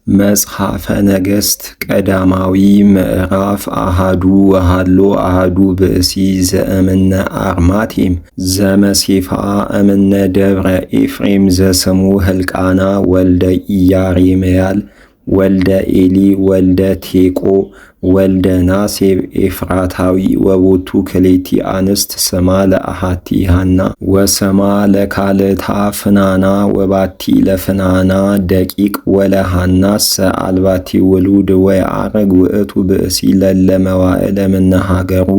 መጽሐፈ ነገሥት ቀዳማዊ ምዕራፍ አሃዱ ወሃሎ አሃዱ ብእሲ ዘእምነ አርማቴም ዘመሴፋ እምነ ደብረ ኤፍሬም ዘስሙ ሕልቃና ወልደ ኢያሬምያል ወልደ ኤሊ ወልደ ቴቆ ወልደ ናሴብ ኤፍራታዊ ወቦቱ ክሌቲ አንስት ስማ ለአሃቲ ሃና ወሰማ ለካልታ ፍናና ወባቲ ለፍናና ደቂቅ ወለሃናስ አልባቲ ውሉድ ወየዐረግ ውእቱ ብእሲ ለለመዋዕለ እምነ ሀገሩ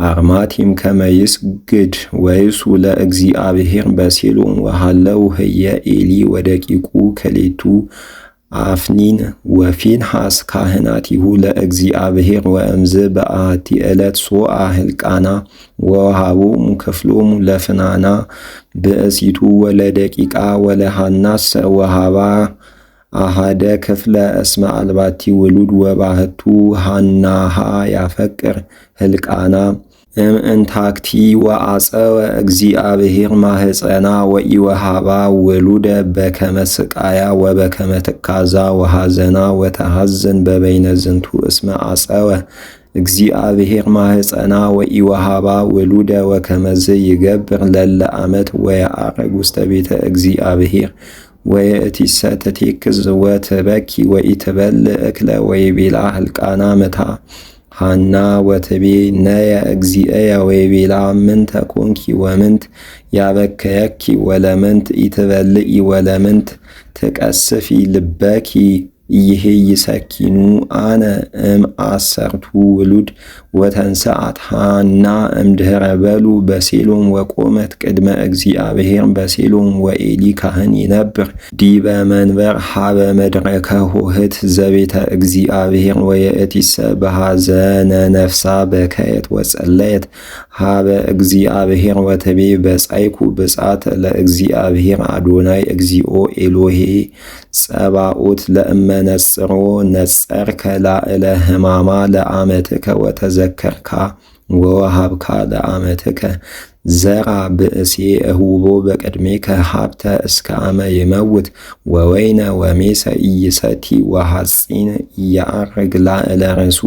አርማቴም ከመይስግድ ወይሱ ለእግዚአብሔር በሴሎም ወሃለው ህየ ኤሊ ወደቂቁ ክሌቱ አፍኒን ወፊንሐስ ካህናቲሁ ለእግዚአብሔር ወእምዝ በአሐቲ ዕለት ሶአ ሕልቃና ወወሃቦሙ ክፍሎሙ ለፍናና ብእሲቱ ወለደቂቃ ወለሃናስ ወሃባ አሃደ ክፍለ እስመ አልባቲ ውሉድ ወባህቱ ሃናሃ ያፈቅር ሕልቃና እምእንታክቲ ወአፀወ እግዚአብሔር ማህፀና ወኢወሃባ ውሉደ በከመ ስቃያ ወበከመ ትካዛ ወሐዘና ወተሐዘን በበይነ ዝንቱ እስመ አፀወ እግዚአብሔር ማህፀና ወኢወሃባ ውሉደ ወከመዝ ይገብር ለለ ዓመት ወየዐረግ ውስተ ቤተ እግዚአብሔር ወየእቲሰ ትቴክዝ ወትበኪ ወኢትበልዕ እክለ ወይቤላ ሕልቃና ምታ ሃና ወትቤ ነየ እግዚእየ ወይቤላ ምንተ ኮንኪ ወምንት ያበከየኪ ወለምንት ኢትበልዒ ወለምንት ትቀስፊ ልበኪ ይሄ ይሰኪኑ አነ አሰርቱ ውሉድ ወተንሰአት ሃና እምድኅረ በሉ በሴሎም ወቆመት ቅድመ እግዚአብሔር በሴሎም ወኤሊ ካህን ይነብር ዲበ መንበር ሀበ መድረከ ሆህት ዘቤተ እግዚአብሔር ወየእቲሰ በሐዘነ ነፍሳ በከየት ወጸለየት ሀበ እግዚአብሔር ወትቤ በጻይኩ ብጻት ለእግዚአብሔር አዶናይ እግዚኦ ኤሎሄ ጸባኦት ለእመነጽሮ ነጸርከ ላዕለ ህማማ ለዓመትከ ወተዘከርካ ወወሃብካ ለዓመትከ ዘራ ብእሴ እሁቦ በቅድሜከ ሀብተ እስከ አመ ይመውት ወወይነ ወሜሰ ኢይሰቲ ወሐጺን ኢየዐርግ ላዕለ ርእሱ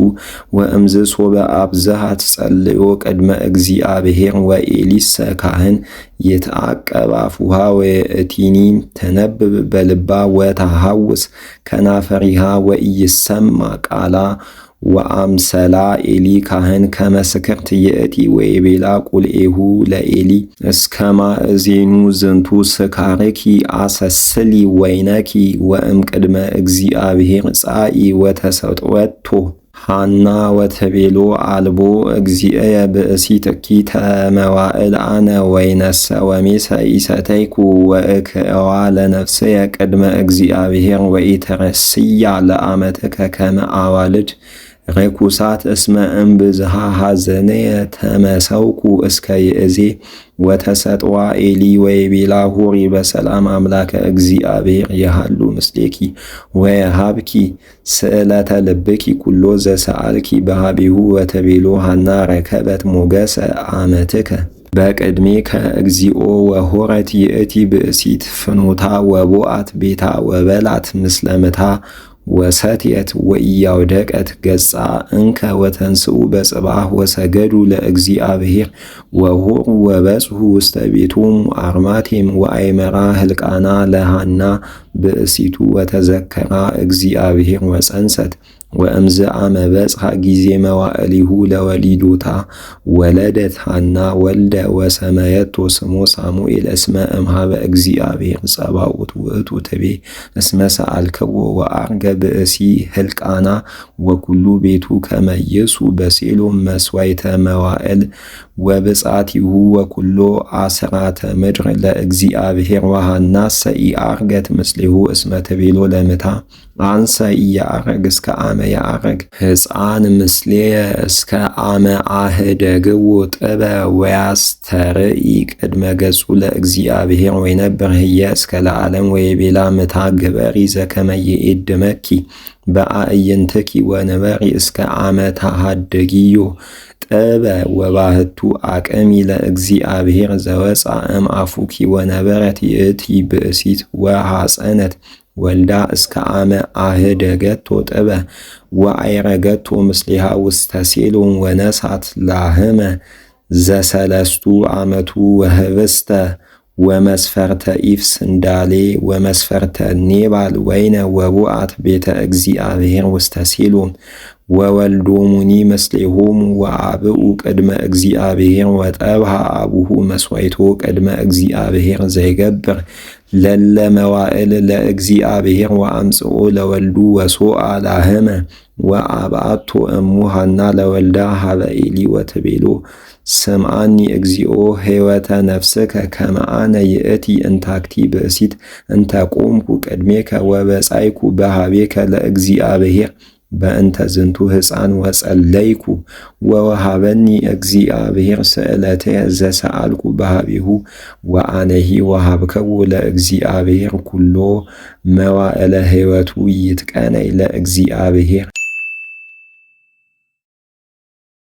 ወእምዝ ሶበ አብዝሃ ትጸልዮ ቅድመ እግዚአብሔር ወኤሊሰ ካህን ይትዐቀብ አፉሃ ወየእቲኒ ተነብብ በልባ ወተሐውስ ከናፈሪሃ ወኢይሰማ ቃላ ወአምሰላ ኤሊ ካህን ከመስክርት የእቲ ወይቤላ ቁልኤሁ ለኤሊ እስከማ እዜኑ ዝንቱ ስካርኪ አሰስሊ ወይነኪ ወእም ቅድመ እግዚአብሔር ጻኢ ወተሰጥወቶ ሃና ወተቤሎ አልቦ እግዚእየ ብእሲትኪ ተመዋዕል አነ ወይነሰ ወሜሰ ኢሰተይኩ ወእክእዋ ለነፍስየ ቅድመ እግዚአብሔር ወኢተረስያ ለዓመትከ ከመ አዋልድ ርኩሳት እስመ እምብዝሃ ሐዘንየ ተመሰውኩ እስከ ይእዜ ወተሰጥዋ ኤሊ ወይቤላ ሁሪ በሰላም አምላከ እግዚአብሔር የሃሉ ምስሌኪ ወየሃብኪ ስእለተ ልብኪ ኩሎ ዘሰአልኪ በሃቢሁ ወተቤሎ ሃና ረከበት ሞገሰ ዓመትከ በቅድሜከ እግዚኦ ወሆረት ይእቲ ብእሲት ፍኖታ ወቦአት ቤታ ወበላት ምስለምታ ወሰትየት ወኢያውደቀት ገጻ እንከ ወተንስኡ በጽባህ ወሰገዱ ለእግዚአብሔር ወሆሩ ወበጽሑ ውስተ ቤቶሙ አርማቴም ወአይመራ ሕልቃና ለሃና ብእሲቱ ወተዘከራ እግዚአብሔር ወፀንሰት ወእምዝ አመ በጽሐ ጊዜ መዋዕሊሁ ለወሊዶታ ወለደት ሃና ወልደ ወሰመየቶ ስሞ ሳሙኤል እስመ እምሃበ እግዚአብሔር ጸባኦት ውእቱ ትቤ እስመ ሰአልክዎ ወዐርገ ብእሲ ሕልቃና ወኩሉ ቤቱ ከመይሱ በሴሎም መስዋዕተ መዋዕል ወብጻቲሁ ወኩሎ አስራተ ምድር ለእግዚአብሔር ወሃናሰ ኢዐርገት ምስሌሁ እስመ ትቤሎ ለምታ አንሰ ኢየዐርግ እስከ አመ የዐርግ ሕፃን ምስሌየ እስከ አመ አህደግዎ ጥበ ወያስተርኢ ቅድመ ገጹ ለእግዚአብሔር ወይነብር ህየ እስከ ለዓለም ወይቤላ ምታ ግበሪ ዘከመ ይኤድመኪ በአዕይንትኪ ወንበሪ እስከ አመ ታሃድጊዮ ጥበ ወባህቱ አቅሚ ለእግዚአብሔር ዘወፃ እምአፉኪ ወነበረት ይእቲ ብእሲት ወሐፀነት ወልዳ እስከ አመ አህደገቶ ጥበ ወአይረገቶ ምስሊሃ ውስተ ሴሎም ወነሳት ላህመ ዘሰለስቱ ዓመቱ ወህብስተ ወመስፈርተ ኢፍ ስንዳሌ ወመስፈርተ ኔባል ወይነ ወቡአት ቤተ እግዚአብሔር ውስተ ሴሎም ወወልዶሙኒ ምስሌሆሙ ወአብኡ ቅድመ እግዚአብሔር ወጠብሃ አቡሁ መስዋዕቶ ቅድመ እግዚአብሔር ዘይገብር ለለ መዋዕል ለእግዚአብሔር ወአምጽኦ ለወልዱ ወሶአ ላህመ ወአብአቶ እሙ ሐና ለወልዳ ሀበ ኤሊ ወትቤሎ ስምዓኒ እግዚኦ ሕይወተ ነፍስከ ከመ አነ ይእቲ እንታክቲ ብእሲት እንተ ቆምኩ ቅድሜከ ወበጻይኩ በሃቤከ ለእግዚአብሔር በእንተ ዝንቱ ሕፃን ወጸለይኩ ወወሃበኒ እግዚአብሔር ስእለተ ዘሰአልኩ በሃቤሁ ወአነሂ ወሃብከው ለእግዚአብሔር ኩሎ መዋዕለ ሕይወቱ ይትቀነይ ለእግዚአብሔር